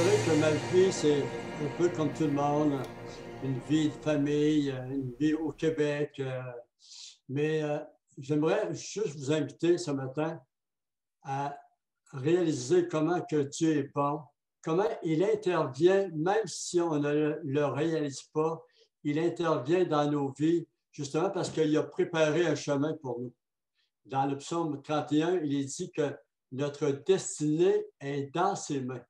dirais que ma vie, c'est un peu comme tout le monde, une vie de famille, une vie au Québec. Mais j'aimerais juste vous inviter ce matin à réaliser comment que Dieu est bon, comment il intervient, même si on ne le réalise pas, il intervient dans nos vies, justement parce qu'il a préparé un chemin pour nous. Dans le psaume 31, il est dit que notre destinée est dans ses mains.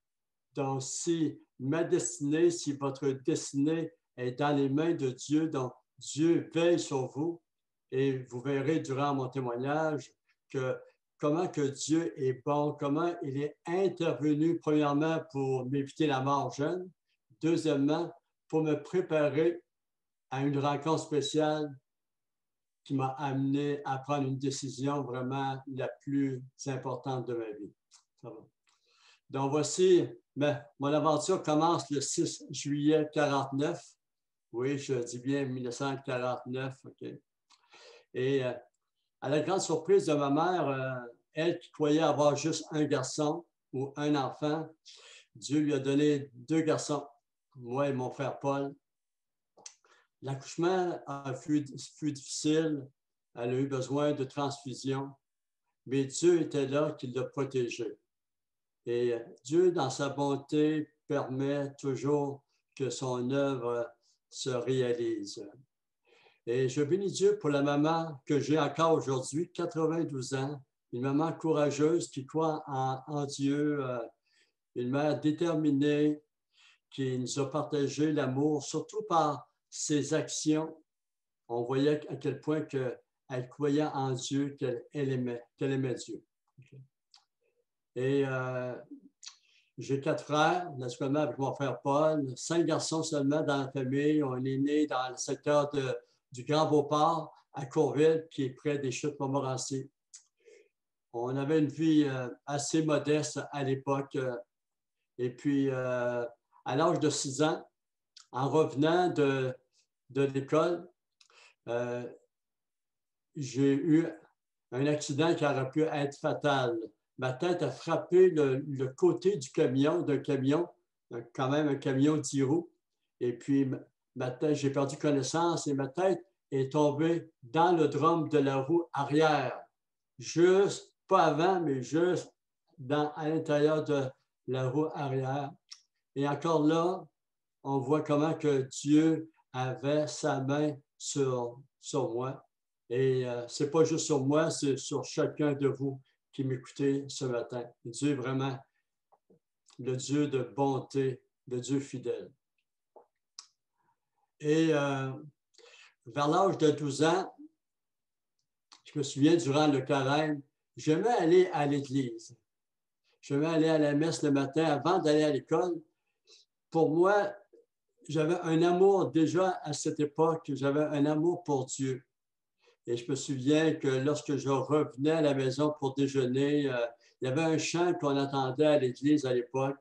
Donc, si ma destinée, si votre destinée est dans les mains de Dieu, donc Dieu veille sur vous et vous verrez durant mon témoignage que comment que Dieu est bon, comment il est intervenu, premièrement, pour m'éviter la mort jeune, deuxièmement, pour me préparer à une rencontre spéciale qui m'a amené à prendre une décision vraiment la plus importante de ma vie. Ça va. Donc, voici, mon aventure commence le 6 juillet 49. Oui, je dis bien 1949. OK. Et à la grande surprise de ma mère, elle qui croyait avoir juste un garçon ou un enfant, Dieu lui a donné deux garçons, moi et mon frère Paul. L'accouchement fut difficile. Elle a eu besoin de transfusion, mais Dieu était là qui l'a protégée. Et Dieu, dans sa bonté, permet toujours que son œuvre se réalise. Et je bénis Dieu pour la maman que j'ai encore aujourd'hui, 92 ans, une maman courageuse qui croit en Dieu, une mère déterminée qui nous a partagé l'amour, surtout par ses actions. On voyait à quel point elle croyait en Dieu, qu'elle aimait Dieu. Okay. Et j'ai quatre frères, naturellement avec mon frère Paul, cinq garçons seulement dans la famille. On est né dans le secteur du Grand-Beauport, à Courville, qui est près des Chutes Montmorency. On avait une vie assez modeste à l'époque. Et puis, à l'âge de 6 ans, en revenant de l'école, j'ai eu un accident qui aurait pu être fatal. Ma tête a frappé le côté d'un camion, quand même un camion 10 roues. Et puis, ma tête, j'ai perdu connaissance et ma tête est tombée dans le drum de la roue arrière. Juste, pas avant, mais juste à l'intérieur de la roue arrière. Et encore là, on voit comment que Dieu avait sa main sur moi. Et ce n'est pas juste sur moi, c'est sur chacun de vous qui m'écoutez ce matin. Dieu est vraiment le Dieu de bonté, le Dieu fidèle. Et vers l'âge de 12 ans, je me souviens, durant le carême, j'aimais aller à l'église. J'aimais aller à la messe le matin avant d'aller à l'école. Pour moi, j'avais un amour déjà à cette époque, j'avais un amour pour Dieu. Et je me souviens que lorsque je revenais à la maison pour déjeuner, il y avait un chant qu'on entendait à l'église à l'époque.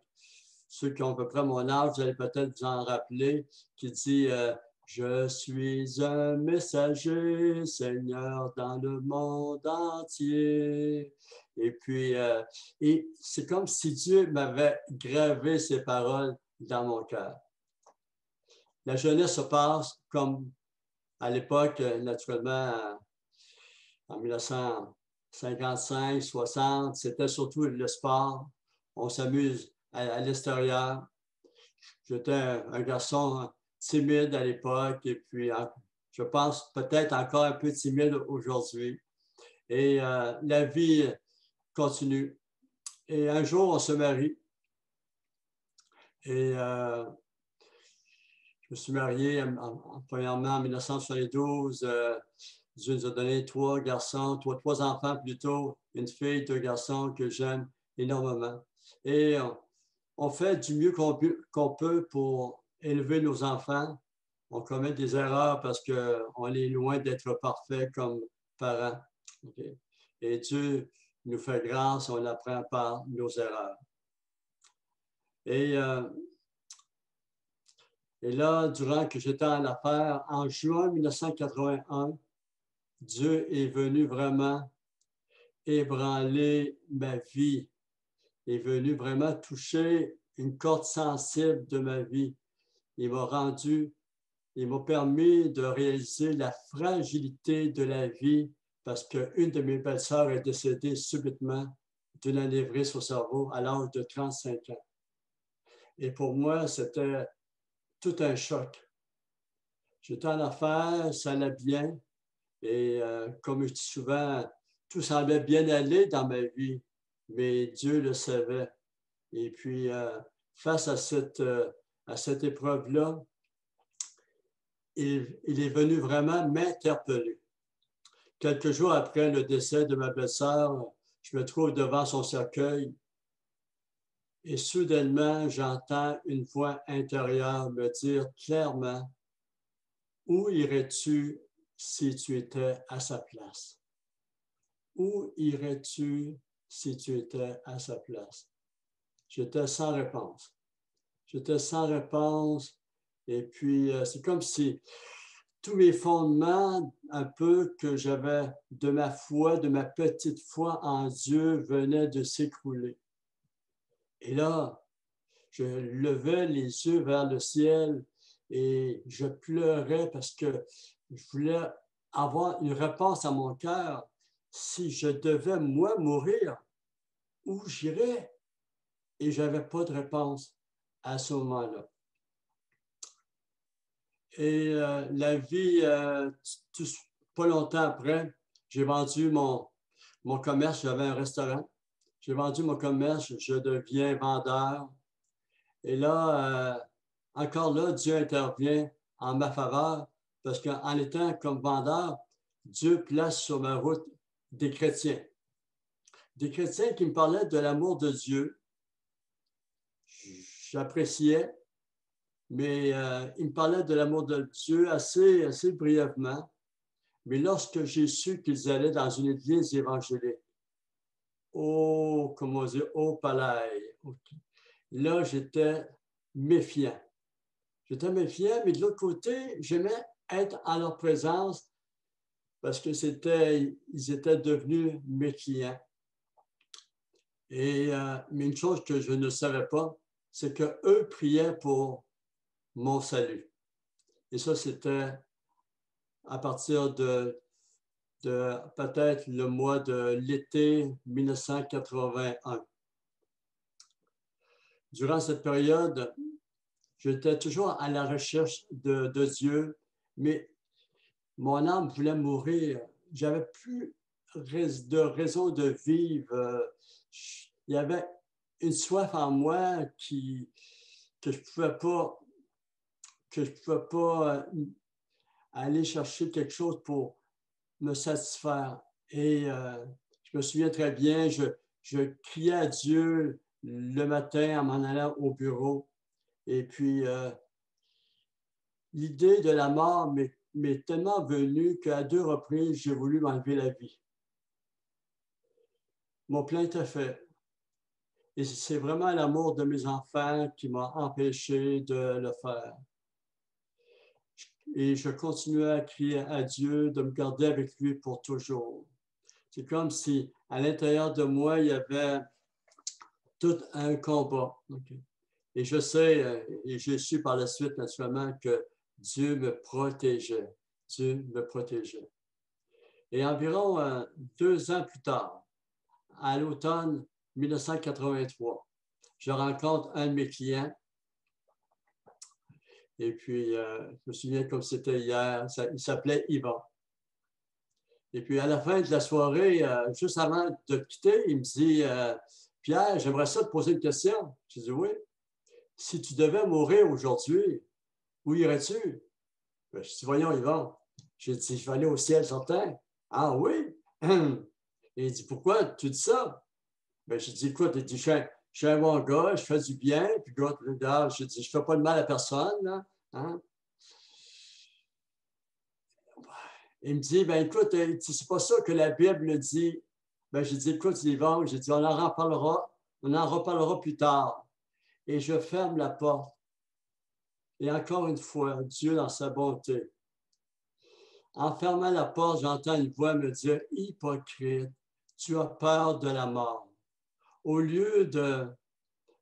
Ceux qui ont à peu près mon âge, vous allez peut-être vous en rappeler, qui dit je suis un messager, Seigneur, dans le monde entier. Et puis, c'est comme si Dieu m'avait gravé ces paroles dans mon cœur. La jeunesse se passe comme à l'époque, naturellement, en 1955, 60, c'était surtout le sport. On s'amuse à l'extérieur. J'étais un garçon timide à l'époque et puis je pense peut-être encore un peu timide aujourd'hui. Et la vie continue. Et un jour, on se marie. Et je me suis marié premièrement en 1972. Dieu nous a donné trois garçons, trois enfants plutôt, une fille, deux garçons que j'aime énormément. Et on fait du mieux qu'on peut pour élever nos enfants. On commet des erreurs parce qu'on est loin d'être parfait comme parents. Okay? Et Dieu nous fait grâce, on apprend par nos erreurs. Et là, durant que j'étais en affaires, en juin 1981, Dieu est venu vraiment ébranler ma vie, est venu vraiment toucher une corde sensible de ma vie. Il m'a permis de réaliser la fragilité de la vie parce qu'une de mes belles-sœurs est décédée subitement d'une anévrisme au cerveau à l'âge de 35 ans. Et pour moi, c'était tout un choc. J'étais en affaires, ça allait bien. Et comme je dis souvent, tout semblait bien aller dans ma vie, mais Dieu le savait. Et puis, face à cette épreuve-là, il est venu vraiment m'interpeller. Quelques jours après le décès de ma belle-sœur, je me trouve devant son cercueil et soudainement, j'entends une voix intérieure me dire clairement, « Où irais-tu si tu étais à sa place? Où irais-tu si tu étais à sa place? » J'étais sans réponse. J'étais sans réponse. Et puis, c'est comme si tous mes fondements, un peu que j'avais de ma foi, de ma petite foi en Dieu, venaient de s'écrouler. Et là, je levais les yeux vers le ciel et je pleurais parce que je voulais avoir une réponse à mon cœur. Si je devais, moi, mourir, où j'irais? Et je n'avais pas de réponse à ce moment-là. Et la vie, pas longtemps après, j'ai vendu mon commerce, j'avais un restaurant. J'ai vendu mon commerce, je deviens vendeur. Et là, encore là, Dieu intervient en ma faveur parce qu'en étant comme vendeur, Dieu place sur ma route des chrétiens. Des chrétiens qui me parlaient de l'amour de Dieu. J'appréciais, mais ils me parlaient de l'amour de Dieu assez brièvement. Mais lorsque j'ai su qu'ils allaient dans une église évangélique, oh, comment dire, oh, palais, là, j'étais méfiant. J'étais méfiant, mais de l'autre côté, j'aimais être en leur présence parce que ils étaient devenus mes clients. Et, mais une chose que je ne savais pas, c'est qu'eux priaient pour mon salut. Et ça, c'était à partir de peut-être le mois de l'été 1981. Durant cette période, j'étais toujours à la recherche de Dieu, mais mon âme voulait mourir. J'avais plus de raison de vivre. Il y avait une soif en moi que je pouvais pas aller chercher quelque chose pour me satisfaire. Et je me souviens très bien, je criais à Dieu le matin en m'en allant au bureau. Et puis, l'idée de la mort m'est tellement venue qu'à 2 reprises, j'ai voulu m'enlever la vie. Mon plein était fait. Et c'est vraiment l'amour de mes enfants qui m'a empêché de le faire. Et je continuais à crier à Dieu de me garder avec lui pour toujours. C'est comme si à l'intérieur de moi, il y avait tout un combat. Okay. Et je sais, et j'ai su par la suite naturellement que Dieu me protégeait. Dieu me protégeait. Et environ 2 ans plus tard, à l'automne 1983, je rencontre un de mes clients. Et puis, je me souviens comme c'était hier, il s'appelait Yvan. Et puis, à la fin de la soirée, juste avant de quitter, il me dit « Pierre, j'aimerais ça te poser une question. » Je dis « Oui. Si tu devais mourir aujourd'hui, où irais-tu? » Je dis « Voyons, Yvan. » J'ai dit « Je vais aller au ciel certain. »« Ah oui? » Et il dit « Pourquoi tu dis ça? » J'ai dit « Écoute, je suis un bon gars, je fais du bien. » Puis là, je dis « Je ne fais pas de mal à personne. Là. Hein? » Il me dit, ben écoute, c'est pas ça que la Bible dit. Ben, j'ai dit, écoute, Yvan, j'ai dit, on en reparlera plus tard. Et je ferme la porte. Et encore une fois, Dieu dans sa bonté. En fermant la porte, j'entends une voix me dire, hypocrite, tu as peur de la mort. Au lieu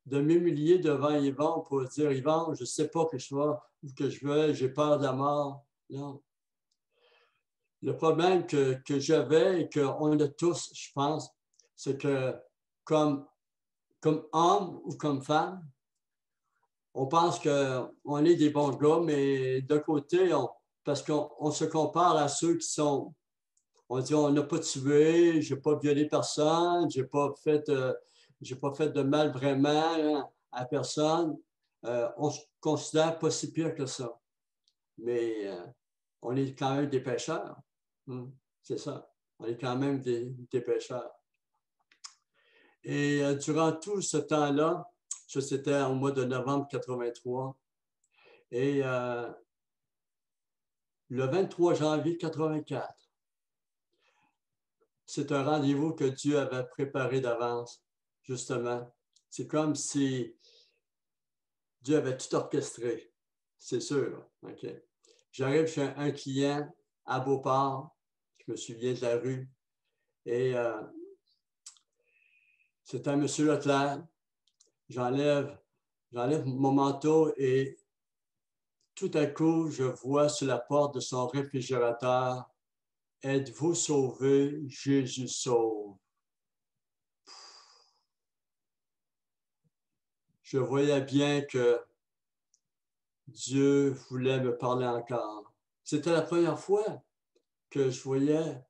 de m'humilier devant Yvan pour dire, Yvan, je ne sais pas que je veux, j'ai peur de la mort. Non. Le problème que j'avais et qu'on a tous, je pense, c'est que comme homme ou comme femme, on pense qu'on est des bons gars, mais de côté, parce qu'on se compare à ceux qui sont, on dit, on n'a pas tué, j'ai pas violé personne, j'ai pas fait de mal vraiment à personne. On se considère pas si pire que ça. Mais on est quand même des pécheurs. C'est ça. On est quand même des pécheurs. Et durant tout ce temps-là, ça c'était au mois de novembre 83, et le 23 janvier 84, c'est un rendez-vous que Dieu avait préparé d'avance, justement. C'est comme si Dieu avait tout orchestré, c'est sûr. Okay. J'arrive chez un client à Beauport, je me souviens de la rue, et c'est un monsieur Leclerc. J'enlève mon manteau et tout à coup, je vois sur la porte de son réfrigérateur, « Êtes-vous sauvé? Jésus sauve. » Je voyais bien que Dieu voulait me parler encore. C'était la première fois que je voyais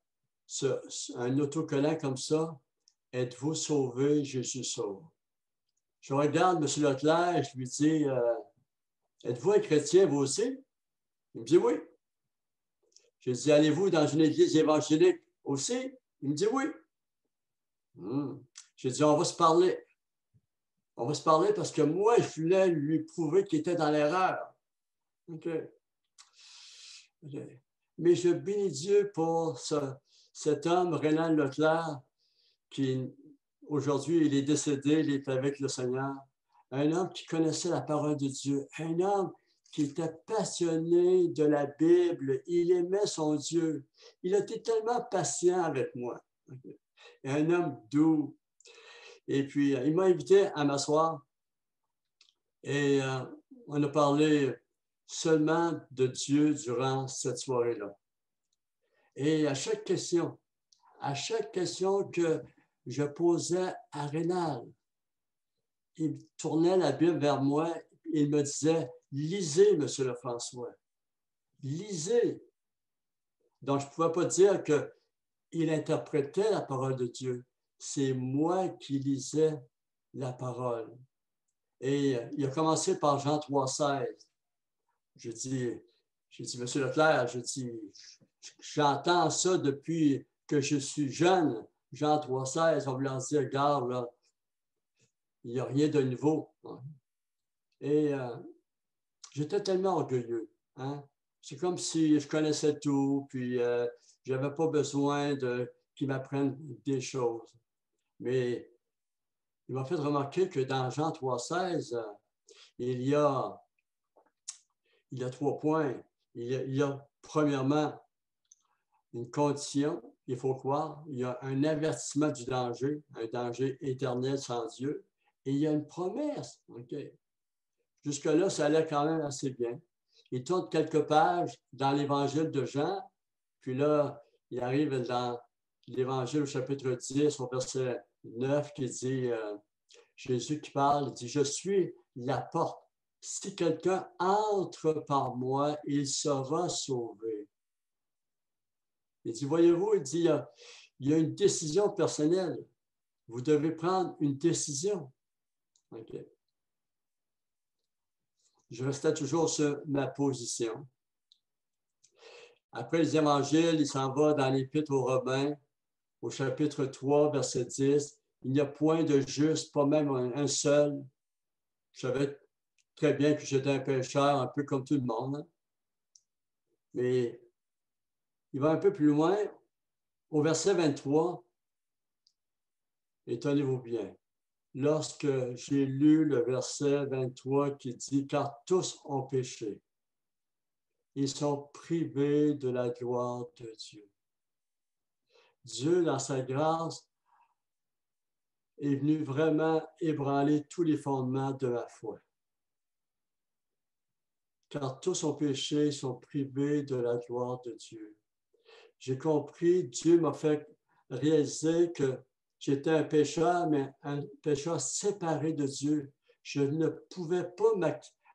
un autocollant comme ça, « Êtes-vous sauvé? Jésus sauve. » Je regarde M. Leclerc et je lui dis, « Êtes-vous un chrétien, vous aussi? » Il me dit, « Oui. » J'ai dit, « Allez-vous dans une église évangélique aussi? » Il me dit, « Oui. » J'ai dit, « On va se parler. On va se parler parce que moi, je voulais lui prouver qu'il était dans l'erreur. » Okay. Mais je bénis Dieu pour cet homme, Rénan Leclerc, qui aujourd'hui, il est décédé, il est avec le Seigneur. Un homme qui connaissait la parole de Dieu. Un homme qui était passionné de la Bible. Il aimait son Dieu. Il a été tellement patient avec moi. Okay. Un homme doux. Et puis, il m'a invité à m'asseoir et on a parlé seulement de Dieu durant cette soirée-là. Et à chaque question que je posais à Rénal, il tournait la Bible vers moi, il me disait, « Lisez, Monsieur Lefrançois, lisez. » Donc, je ne pouvais pas dire qu'il interprétait la parole de Dieu. C'est moi qui lisais la parole. Et il a commencé par Jean 3,16. J'ai dit, Monsieur Leclerc, j'entends ça depuis que je suis jeune. Jean 3,16, on me l'a dit, regarde, là, il n'y a rien de nouveau. Et j'étais tellement orgueilleux. Hein? C'est comme si je connaissais tout, puis je n'avais pas besoin qu'ils m'apprennent des choses. Mais il m'a fait remarquer que dans Jean 3,16, il y a 3 points. Il y a premièrement une condition, il faut croire. Il y a un avertissement du danger, un danger éternel sans Dieu. Et il y a une promesse. Okay. Jusque-là, ça allait quand même assez bien. Il tourne quelques pages dans l'évangile de Jean, puis là, il arrive dans l'évangile au chapitre 10, au verset 9, qui dit, Jésus qui parle, il dit, « Je suis la porte. Si quelqu'un entre par moi, il sera sauvé. » Il dit, voyez-vous, il dit, il y a une décision personnelle. Vous devez prendre une décision. Okay. Je restais toujours sur ma position. Après les évangiles, il s'en va dans l'Épître aux Romains, au chapitre 3, verset 10. Il n'y a point de juste, pas même un seul. Je savais très bien que j'étais un pécheur, un peu comme tout le monde. Mais il va un peu plus loin. Au verset 23, et tenez-vous bien, lorsque j'ai lu le verset 23 qui dit « Car tous ont péché, ils sont privés de la gloire de Dieu. » Dieu, dans sa grâce, est venu vraiment ébranler tous les fondements de ma foi. Car tous ont péché, sont privés de la gloire de Dieu. J'ai compris, Dieu m'a fait réaliser que j'étais un pécheur, mais un pécheur séparé de Dieu. Je ne pouvais pas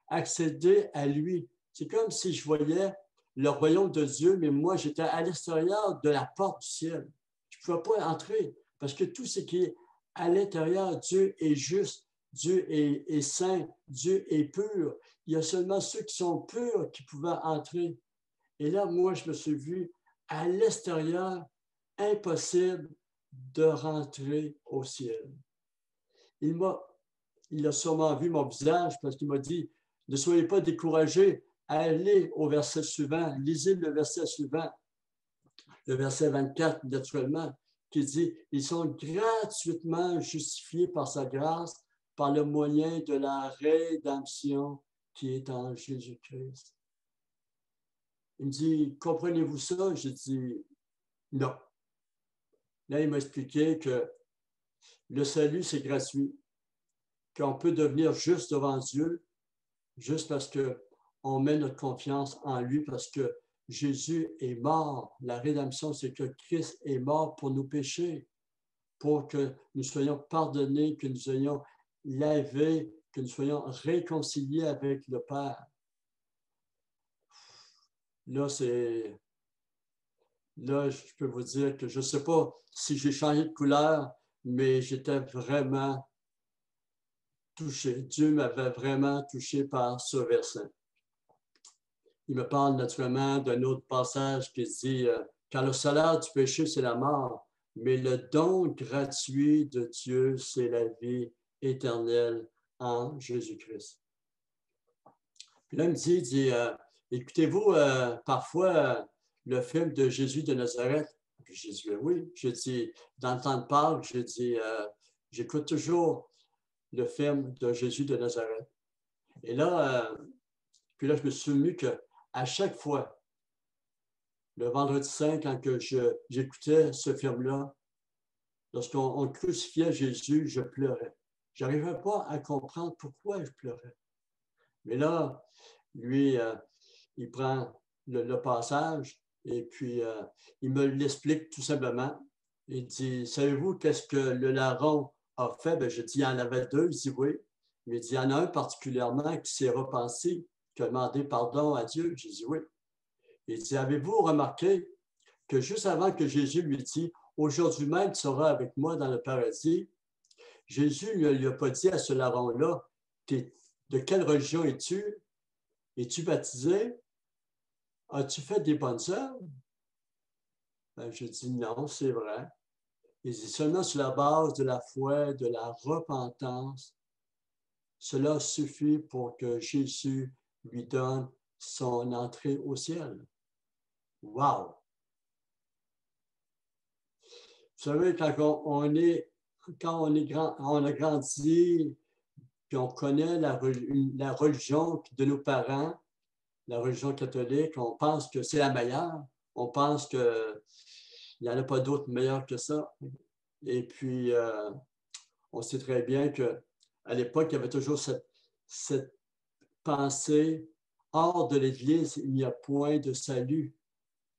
accéder à lui. C'est comme si je voyais le royaume de Dieu, mais moi, j'étais à l'extérieur de la porte du ciel. Je ne pouvais pas entrer parce que tout ce qui est à l'intérieur, Dieu est juste, Dieu est saint, Dieu est pur. Il y a seulement ceux qui sont purs qui pouvaient entrer. Et là, moi, je me suis vu à l'extérieur, impossible de rentrer au ciel. Il a sûrement vu mon visage parce qu'il m'a dit, ne soyez pas découragés, allez au verset suivant, lisez le verset suivant, le verset 24, naturellement, qui dit, ils sont gratuitement justifiés par sa grâce, par le moyen de la rédemption qui est en Jésus-Christ. Il me dit, comprenez-vous ça? J'ai dit, non. Là, il m'a expliqué que le salut, c'est gratuit, qu'on peut devenir juste devant Dieu, juste parce qu'on met notre confiance en lui, parce que Jésus est mort. La rédemption, c'est que Christ est mort pour nos péchés, pour que nous soyons pardonnés, que nous soyons lavés, que nous soyons réconciliés avec le Père. Là, je peux vous dire que je ne sais pas si j'ai changé de couleur, mais j'étais vraiment touché. Dieu m'avait vraiment touché par ce verset. Il me parle naturellement d'un autre passage qui dit car le salaire du péché, c'est la mort, mais le don gratuit de Dieu, c'est la vie éternelle en Jésus-Christ. Puis là, il me dit écoutez-vous parfois le film de Jésus de Nazareth? Puis j'ai dit oui. J'ai dit, dans le temps de Pâques, j'ai dit j'écoute toujours le film de Jésus de Nazareth. Et là, puis là, je me suis souvenu qu'à chaque fois, le vendredi saint, quand j'écoutais ce film-là, lorsqu'on crucifiait Jésus, je pleurais. Je n'arrivais pas à comprendre pourquoi je pleurais. Mais là, lui, il prend le passage et puis il me l'explique tout simplement. Il dit, savez-vous qu'est-ce que le larron a fait? Ben, je dis, il y en avait deux. Il dit oui. Mais il dit, il y en a un particulièrement qui s'est repenti, qui a demandé pardon à Dieu. J'ai dit oui. Il dit, avez-vous remarqué que juste avant que Jésus lui dit, aujourd'hui même, tu seras avec moi dans le paradis, Jésus ne lui a pas dit à ce larron-là, de quelle religion es-tu? Es-tu baptisé? As-tu fait des bonnes œuvres? Ben, je dis non, c'est vrai. Il dit seulement sur la base de la foi, de la repentance, cela suffit pour que Jésus lui donne son entrée au ciel. Wow! Vous savez, quand on a grandi, puis on connaît la religion de nos parents, la religion catholique, on pense que c'est la meilleure. On pense qu'il n'y en a pas d'autre meilleure que ça. Et puis, on sait très bien qu'à l'époque, il y avait toujours cette pensée, hors de l'Église, il n'y a point de salut.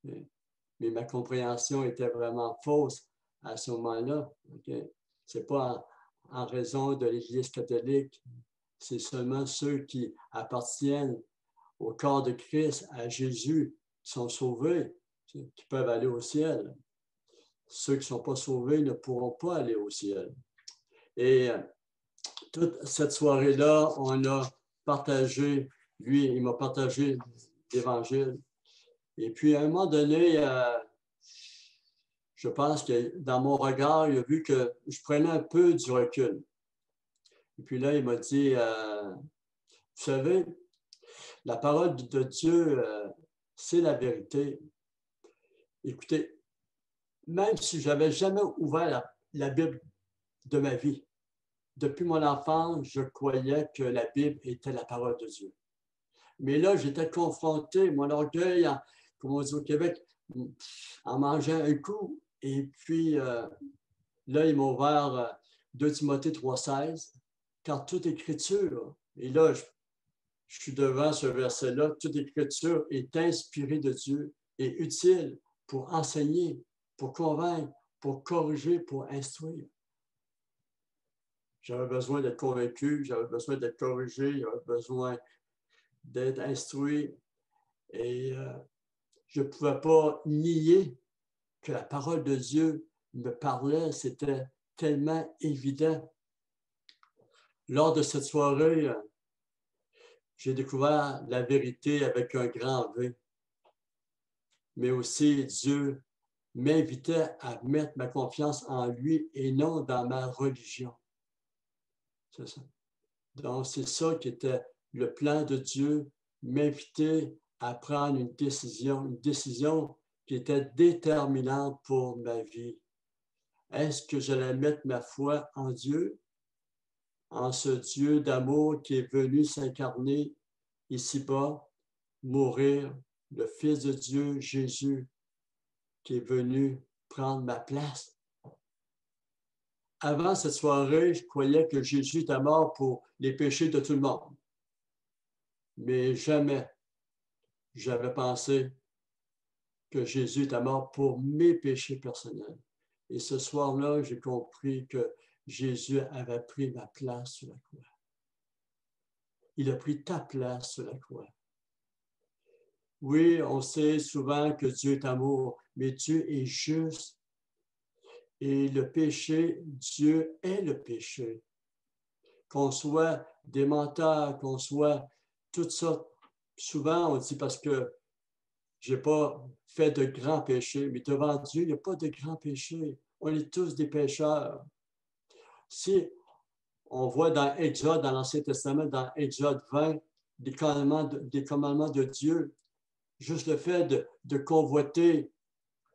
Mais ma compréhension était vraiment fausse à ce moment-là. Okay? Ce n'est pas en raison de l'Église catholique, c'est seulement ceux qui appartiennent au corps de Christ, à Jésus, qui sont sauvés, qui peuvent aller au ciel. Ceux qui ne sont pas sauvés ne pourront pas aller au ciel. Et toute cette soirée-là, on a partagé, lui, il m'a partagé l'Évangile. Et puis, à un moment donné, je pense que dans mon regard, il a vu que je prenais un peu du recul. Et puis là, il m'a dit, vous savez, la parole de Dieu, c'est la vérité. Écoutez, même si je n'avais jamais ouvert la Bible de ma vie, depuis mon enfance, je croyais que la Bible était la parole de Dieu. Mais là, j'étais confronté, mon orgueil, comme on dit au Québec, en mangeant un coup. Et puis, là, il m'a ouvert 2 Timothée 3,16, car toute écriture, et là, je suis devant ce verset-là, toute écriture est inspirée de Dieu et utile pour enseigner, pour convaincre, pour corriger, pour instruire. J'avais besoin d'être convaincu, j'avais besoin d'être corrigé, j'avais besoin d'être instruit. Et je ne pouvais pas nier que la parole de Dieu me parlait, c'était tellement évident. Lors de cette soirée, j'ai découvert la vérité avec un grand V. Mais aussi, Dieu m'invitait à mettre ma confiance en lui et non dans ma religion. C'est ça. Donc, c'est ça qui était le plan de Dieu, m'inviter à prendre une décision qui était déterminante pour ma vie. Est-ce que j'allais mettre ma foi en Dieu, en ce Dieu d'amour qui est venu s'incarner ici-bas, mourir, le Fils de Dieu, Jésus, qui est venu prendre ma place? Avant cette soirée, je croyais que Jésus était mort pour les péchés de tout le monde. Mais jamais j'avais pensé que Jésus était mort pour mes péchés personnels. Et ce soir-là, j'ai compris que Jésus avait pris ma place sur la croix. Il a pris ta place sur la croix. Oui, on sait souvent que Dieu est amour, mais Dieu est juste. Et le péché, Dieu est le péché. Qu'on soit des menteurs, qu'on soit toutes sortes. Souvent, on dit parce que je n'ai pas fait de grands péchés, mais devant Dieu, il n'y a pas de grands péchés. On est tous des pécheurs. Si on voit dans Exode, dans l'Ancien Testament, dans Exode 20, des commandements de Dieu, juste le fait de convoiter,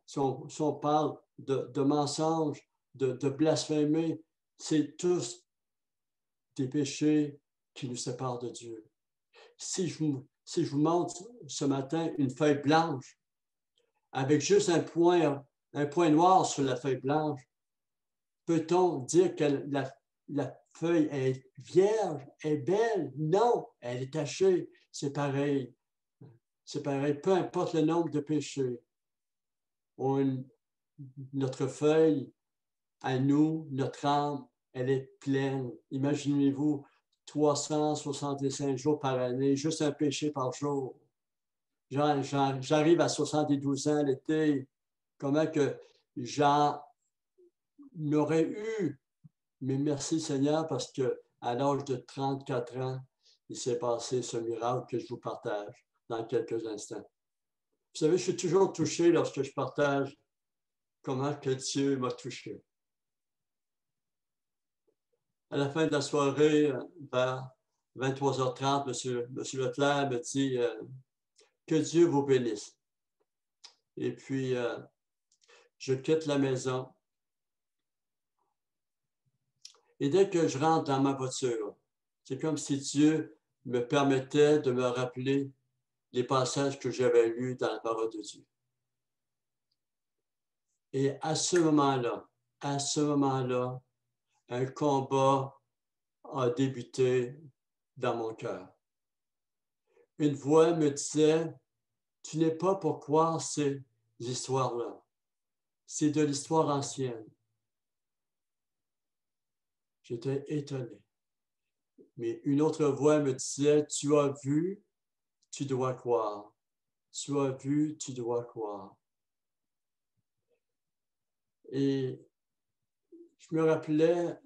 si on parle de mensonges, de blasphémer, c'est tous des péchés qui nous séparent de Dieu. Si je vous montre ce matin une feuille blanche, avec juste un point noir sur la feuille blanche, peut-on dire que la feuille est vierge, est belle? Non, elle est tachée. C'est pareil. C'est pareil, peu importe le nombre de péchés. Notre feuille, à nous, notre âme, elle est pleine. Imaginez-vous 365 jours par année, juste un péché par jour. J'arrive à 72 ans l'été. Comment que j'en aurais eu? Mais merci Seigneur parce qu'à l'âge de 34 ans, il s'est passé ce miracle que je vous partage dans quelques instants. Vous savez, je suis toujours touché lorsque je partage comment que Dieu m'a touché. À la fin de la soirée, vers 23h30, M. Leclerc me dit que Dieu vous bénisse. Et puis, je quitte la maison. Et dès que je rentre dans ma voiture, c'est comme si Dieu me permettait de me rappeler les passages que j'avais lus dans la parole de Dieu. Et à ce moment-là, un combat a débuté dans mon cœur. Une voix me disait, tu n'es pas pour croire ces histoires-là. C'est de l'histoire ancienne. J'étais étonné. Mais une autre voix me disait, tu as vu, tu dois croire. Tu as vu, tu dois croire. Et je me rappelais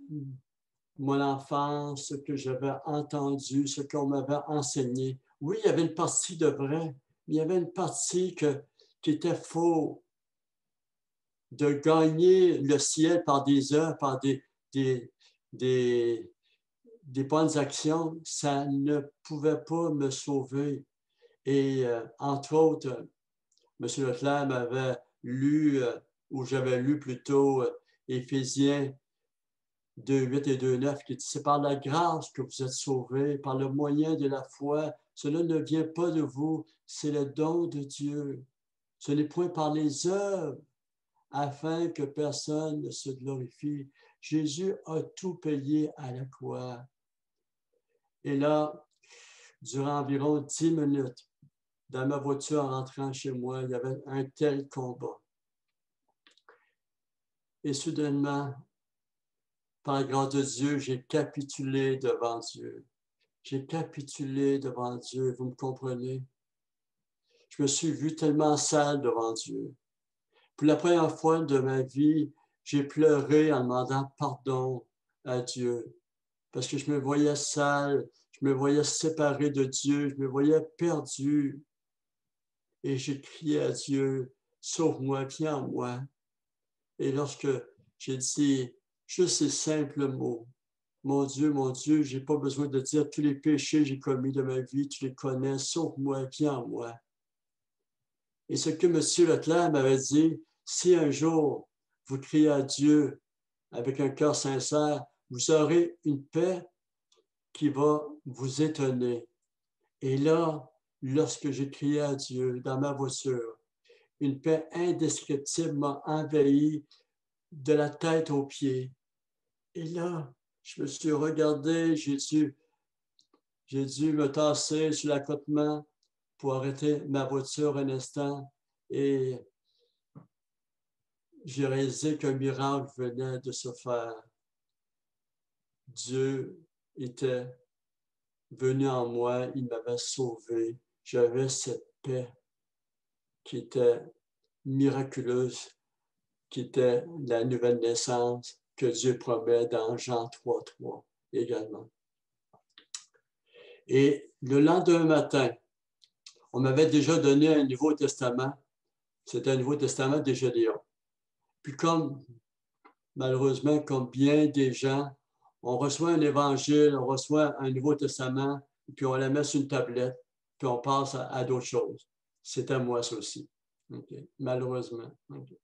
mon enfance, ce que j'avais entendu, ce qu'on m'avait enseigné. Oui, il y avait une partie de vrai, mais il y avait une partie qui était faux. De gagner le ciel par des œuvres, par des bonnes actions, ça ne pouvait pas me sauver. Et entre autres, M. Leclerc m'avait lu, ou j'avais lu plutôt Éphésiens 2,8 et 2,9 qui dit « C'est par la grâce que vous êtes sauvés, par le moyen de la foi. Cela ne vient pas de vous, c'est le don de Dieu. Ce n'est point par les œuvres, afin que personne ne se glorifie. Jésus a tout payé à la croix. Et là, durant environ 10 minutes, dans ma voiture en rentrant chez moi, il y avait un tel combat. Et soudainement, par la grâce de Dieu, j'ai capitulé devant Dieu. J'ai capitulé devant Dieu, vous me comprenez? Je me suis vu tellement sale devant Dieu. Pour la première fois de ma vie, j'ai pleuré en demandant pardon à Dieu. Parce que je me voyais sale, je me voyais séparé de Dieu, je me voyais perdu. Et j'ai crié à Dieu, sauve-moi, viens en moi. Et lorsque j'ai dit juste ces simples mots, mon Dieu, je n'ai pas besoin de dire tous les péchés que j'ai commis de ma vie, tu les connais, sauve-moi, viens en moi. Et ce que M. Leclerc m'avait dit, si un jour vous criez à Dieu avec un cœur sincère, vous aurez une paix qui va vous étonner. Et là, lorsque j'ai crié à Dieu dans ma voiture, une paix indescriptible m'a envahi de la tête aux pieds. Et là, je me suis regardé, j'ai dû me tasser sur l'accotement pour arrêter ma voiture un instant et j'ai réalisé qu'un miracle venait de se faire. Dieu était venu en moi, il m'avait sauvé. J'avais cette paix qui était miraculeuse, qui était la nouvelle naissance que Dieu promet dans Jean 3:3 également. Et le lendemain matin, on m'avait déjà donné un Nouveau Testament. C'était un Nouveau Testament des Gédéons. Puis malheureusement, comme bien des gens, on reçoit un évangile, on reçoit un Nouveau Testament, puis on la met sur une tablette, puis on passe à d'autres choses. C'était moi, ça aussi. Okay. Malheureusement. Okay.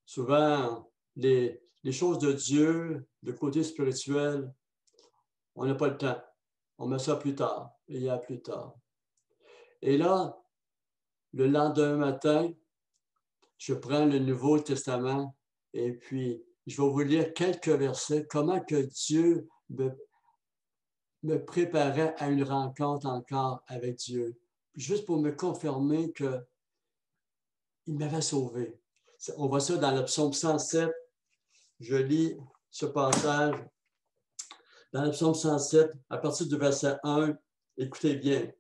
Souvent, les choses de Dieu, le côté spirituel, on n'a pas le temps. On met ça plus tard. Il y a plus tard. Et là, le lendemain matin, je prends le Nouveau Testament et puis je vais vous lire quelques versets, comment que Dieu me préparait à une rencontre encore avec Dieu, juste pour me confirmer qu'il m'avait sauvé. On voit ça dans le psaume 107. Je lis ce passage. Dans le psaume 107, à partir du verset 1, écoutez bien.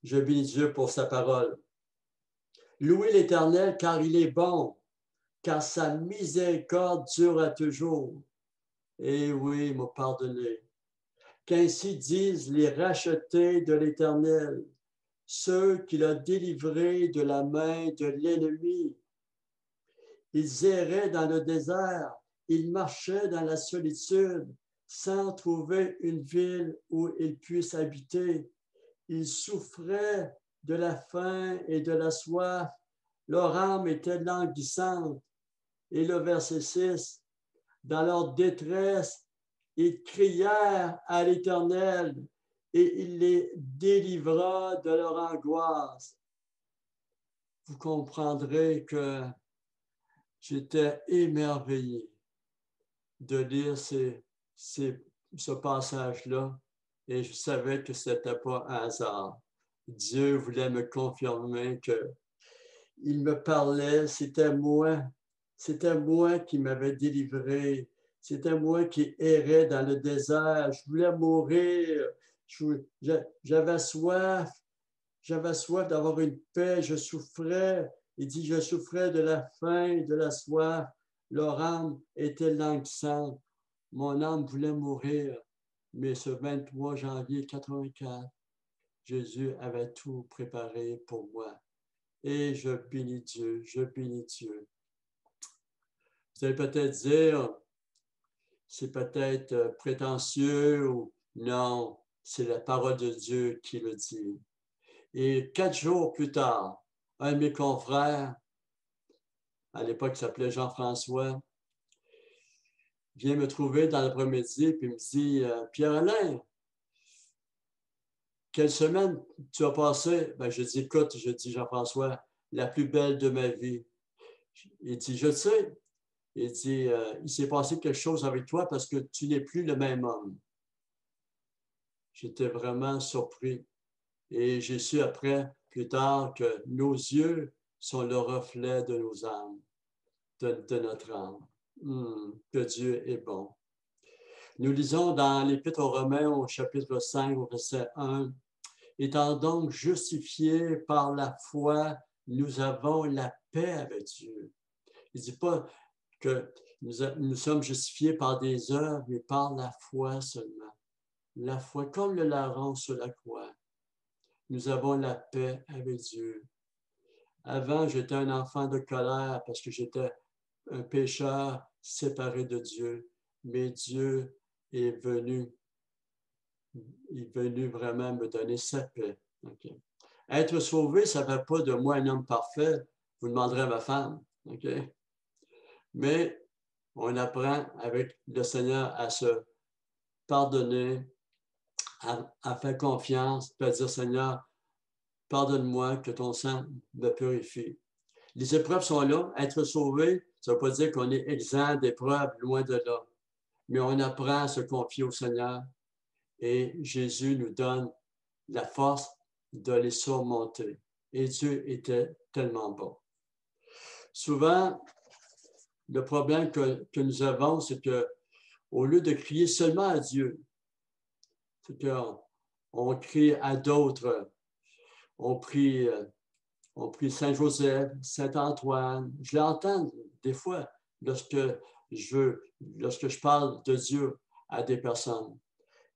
Je bénis Dieu pour sa parole. Louez l'Éternel car il est bon, car sa miséricorde dure à toujours. Et oui, il m'a pardonné. Qu'ainsi disent les rachetés de l'Éternel, ceux qu'il a délivrés de la main de l'ennemi. Ils erraient dans le désert, ils marchaient dans la solitude, sans trouver une ville où ils puissent habiter. Ils souffraient de la faim et de la soif. Leur âme était languissante. Et le verset 6, dans leur détresse, ils crièrent à l'Éternel et il les délivra de leur angoisse. Vous comprendrez que j'étais émerveillé de lire ce passage-là et je savais que ce n'était pas un hasard. Dieu voulait me confirmer qu'il me parlait, c'était moi qui m'avais délivré, c'était moi qui errais dans le désert, je voulais mourir, j'avais soif d'avoir une paix, je souffrais. Il dit, je souffrais de la faim, de la soif. Leur âme était languissante. Mon âme voulait mourir. Mais ce 23 janvier 84, Jésus avait tout préparé pour moi. Et je bénis Dieu, je bénis Dieu. Vous allez peut-être dire, c'est peut-être prétentieux ou non, c'est la parole de Dieu qui le dit. Et 4 jours plus tard, un de mes confrères, à l'époque il s'appelait Jean-François, vient me trouver dans l'après-midi et me dit Pierre-Alain, quelle semaine tu as passé? Ben, je dis, écoute, je dis Jean-François, la plus belle de ma vie. Il dit, je sais. Il dit, il s'est passé quelque chose avec toi parce que tu n'es plus le même homme. J'étais vraiment surpris. Et j'ai su après, plus tard, que nos yeux sont le reflet de nos âmes, de notre âme. Que Dieu est bon. Nous lisons dans l'Épître aux Romains au chapitre 5, au verset 1, « Étant donc justifiés par la foi, nous avons la paix avec Dieu. » Il ne dit pas que nous sommes justifiés par des œuvres, mais par la foi seulement. La foi, comme le larron sur la croix. Nous avons la paix avec Dieu. Avant, j'étais un enfant de colère parce que j'étais un pécheur séparé de Dieu. Mais Dieu est venu vraiment me donner sa paix. Okay. Être sauvé, ça ne fait pas de moi un homme parfait. Vous demanderez à ma femme. Okay? Mais on apprend avec le Seigneur à se pardonner, à faire confiance, à dire, Seigneur, pardonne-moi, que ton sang me purifie. Les épreuves sont là. Être sauvé, ça ne veut pas dire qu'on est exempt d'épreuves, loin de là. Mais on apprend à se confier au Seigneur et Jésus nous donne la force de les surmonter. Et Dieu était tellement bon. Souvent, le problème que nous avons, c'est qu'au lieu de crier seulement à Dieu, c'est qu'on crie à d'autres. On prie Saint-Joseph, Saint-Antoine. Je l'entends des fois lorsque je parle de Dieu à des personnes.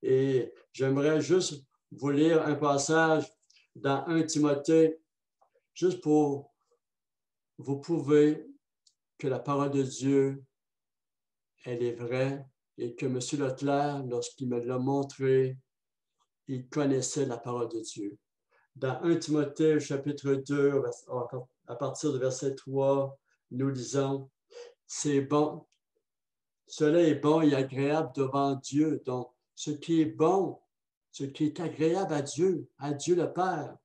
Et j'aimerais juste vous lire un passage dans 1 Timothée, juste pour vous prouver que la parole de Dieu, elle est vraie et que M. Leclerc, lorsqu'il me l'a montré, il connaissait la parole de Dieu. Dans 1 Timothée, chapitre 2, à partir du verset 3, nous lisons, « C'est bon, cela est bon et agréable devant Dieu. » Donc, ce qui est bon, ce qui est agréable à Dieu le Père,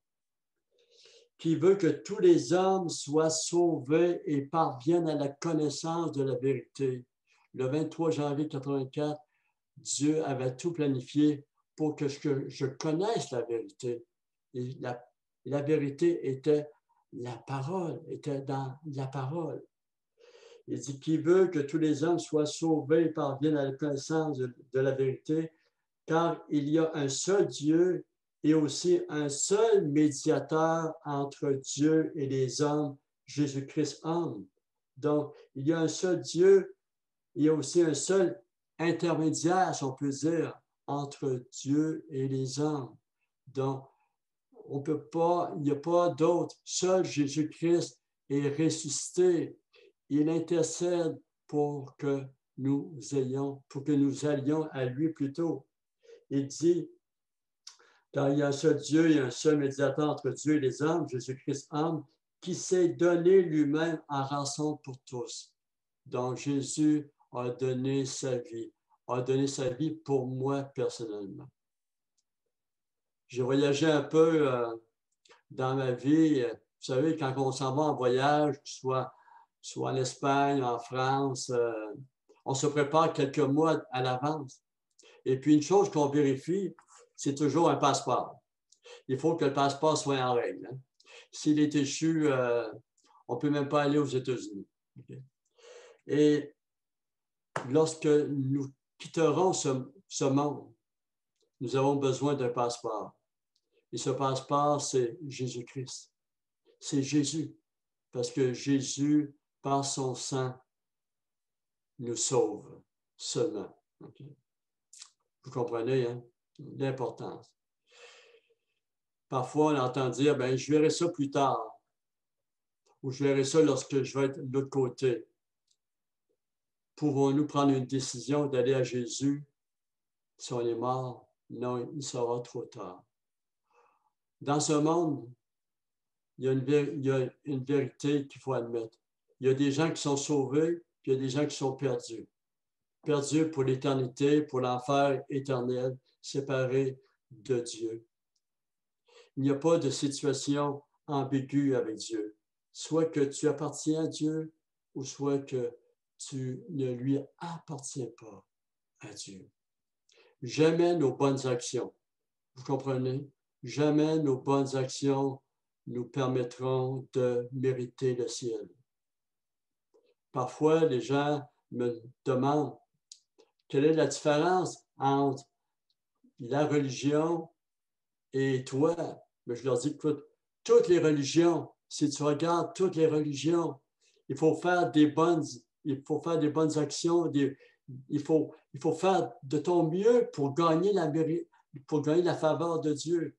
qui veut que tous les hommes soient sauvés et parviennent à la connaissance de la vérité. Le 23 janvier 1984, Dieu avait tout planifié pour que je connaisse la vérité. Et la vérité était la parole, était dans la parole. Il dit qu'il veut que tous les hommes soient sauvés et parviennent à la connaissance de la vérité, car il y a un seul Dieu et aussi un seul médiateur entre Dieu et les hommes, Jésus-Christ homme. Donc, il y a un seul Dieu, il y a aussi un seul intermédiaire, si on peut dire, entre Dieu et les hommes. Donc, on peut pas, il n'y a pas d'autre. Seul Jésus-Christ est ressuscité. Il intercède pour que nous allions à lui plutôt. Il dit, car il y a un seul Dieu, il y a un seul médiateur entre Dieu et les hommes, Jésus-Christ homme, qui s'est donné lui-même en rançon pour tous. Donc Jésus a donné sa vie pour moi personnellement. J'ai voyagé un peu dans ma vie. Vous savez, quand on s'en va en voyage, soit en Espagne, en France, on se prépare quelques mois à l'avance. Et puis, une chose qu'on vérifie, c'est toujours un passeport. Il faut que le passeport soit en règle. Hein. S'il est échu, on ne peut même pas aller aux États-Unis. Okay? Et lorsque nous quitterons ce monde, nous avons besoin d'un passeport. Et ce passeport, c'est Jésus-Christ. C'est Jésus. Parce que Jésus, par son sang, nous sauve seulement. Okay? Vous comprenez, hein? L'importance. Parfois, on entend dire, ben, je verrai ça plus tard. Ou je verrai ça lorsque je vais être de l'autre côté. Pouvons-nous prendre une décision d'aller à Jésus si on est mort? Non, il sera trop tard. Dans ce monde, il y a une vérité qu'il faut admettre. Il y a des gens qui sont sauvés, puis il y a des gens qui sont perdus. Perdus pour l'éternité, pour l'enfer éternel, séparés de Dieu. Il n'y a pas de situation ambiguë avec Dieu. Soit que tu appartiens à Dieu ou soit que tu ne lui appartiens pas à Dieu. Jamais nos bonnes actions, vous comprenez? Jamais nos bonnes actions nous permettront de mériter le ciel. Parfois, les gens me demandent quelle est la différence entre la religion et toi. Mais je leur dis, écoute, toutes les religions, si tu regardes toutes les religions, il faut faire des bonnes actions, il faut faire de ton mieux pour gagner la faveur de Dieu.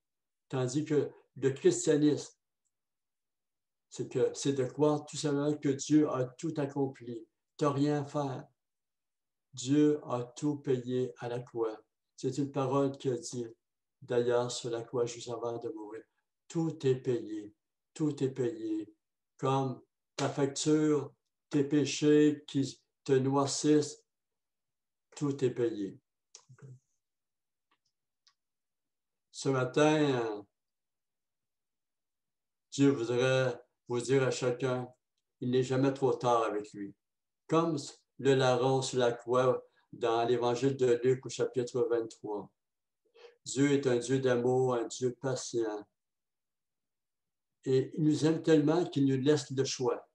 Tandis que le christianisme, c'est de croire tout simplement que Dieu a tout accompli. Tu n'as rien à faire. Dieu a tout payé à la croix. C'est une parole qu'il a dit, d'ailleurs, sur la croix juste avant de mourir. Tout est payé. Tout est payé. Comme ta facture, tes péchés qui te noircissent, tout est payé. Ce matin, Dieu voudrait vous dire à chacun, il n'est jamais trop tard avec lui. Comme le larron sur la croix dans l'Évangile de Luc au chapitre 23. Dieu est un Dieu d'amour, un Dieu patient. Et il nous aime tellement qu'il nous laisse le choix.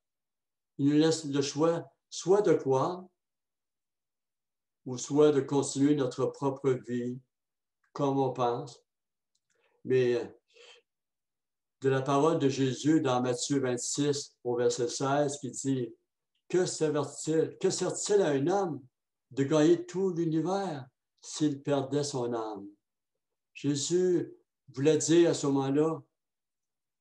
Il nous laisse le choix soit de croire ou soit de continuer notre propre vie comme on pense. Mais de la parole de Jésus dans Matthieu 26 au verset 16 qui dit « Que sert-il à un homme de gagner tout l'univers s'il perdait son âme? » Jésus voulait dire à ce moment-là,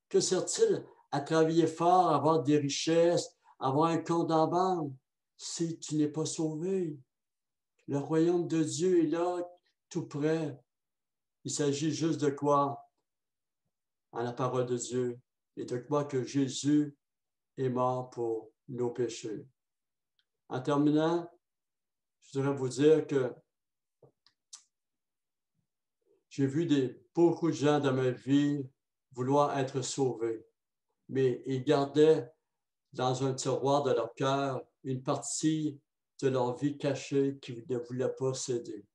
que sert-il à travailler fort, à avoir des richesses, avoir un compte en banque si tu n'es pas sauvé? Le royaume de Dieu est là, tout près. Il s'agit juste de croire en la parole de Dieu et de croire que Jésus est mort pour nos péchés. En terminant, je voudrais vous dire que j'ai vu beaucoup de gens dans ma vie vouloir être sauvés, mais ils gardaient dans un tiroir de leur cœur une partie de leur vie cachée qu'ils ne voulaient pas céder.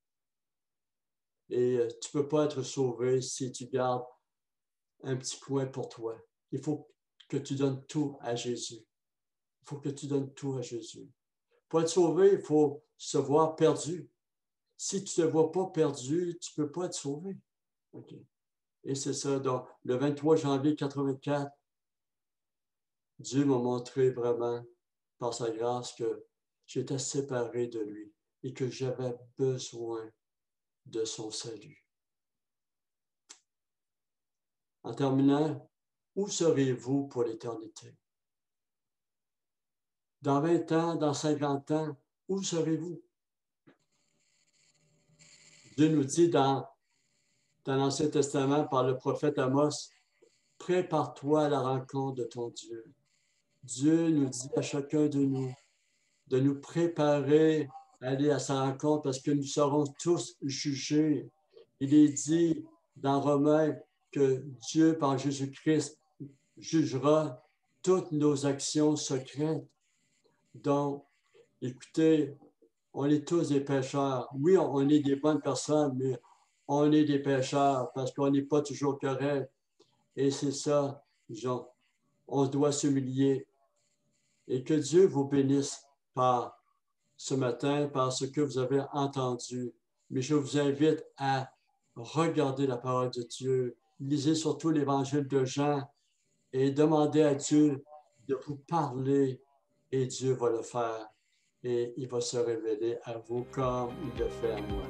Et tu ne peux pas être sauvé si tu gardes un petit coin pour toi. Il faut que tu donnes tout à Jésus. Il faut que tu donnes tout à Jésus. Pour être sauvé, il faut se voir perdu. Si tu ne te vois pas perdu, tu ne peux pas être sauvé. Okay. Et c'est ça, donc le 23 janvier 84, Dieu m'a montré vraiment, par sa grâce, que j'étais séparé de lui et que j'avais besoin de son salut. En terminant, où serez-vous pour l'éternité? Dans 20 ans, dans 50 ans, où serez-vous? Dieu nous dit dans l'Ancien Testament par le prophète Amos, prépare-toi à la rencontre de ton Dieu. Dieu nous dit à chacun de nous préparer à aller à sa rencontre parce que nous serons tous jugés. Il est dit dans Romains que Dieu, par Jésus-Christ, jugera toutes nos actions secrètes. Donc, écoutez, on est tous des pécheurs. Oui, on est des bonnes personnes, mais on est des pécheurs parce qu'on n'est pas toujours correct. Et c'est ça, Jean. On doit s'humilier. Et que Dieu vous bénisse par ce matin, par ce que vous avez entendu. Mais je vous invite à regarder la parole de Dieu. Lisez surtout l'Évangile de Jean et demandez à Dieu de vous parler et Dieu va le faire. Et il va se révéler à vous comme il le fait à moi.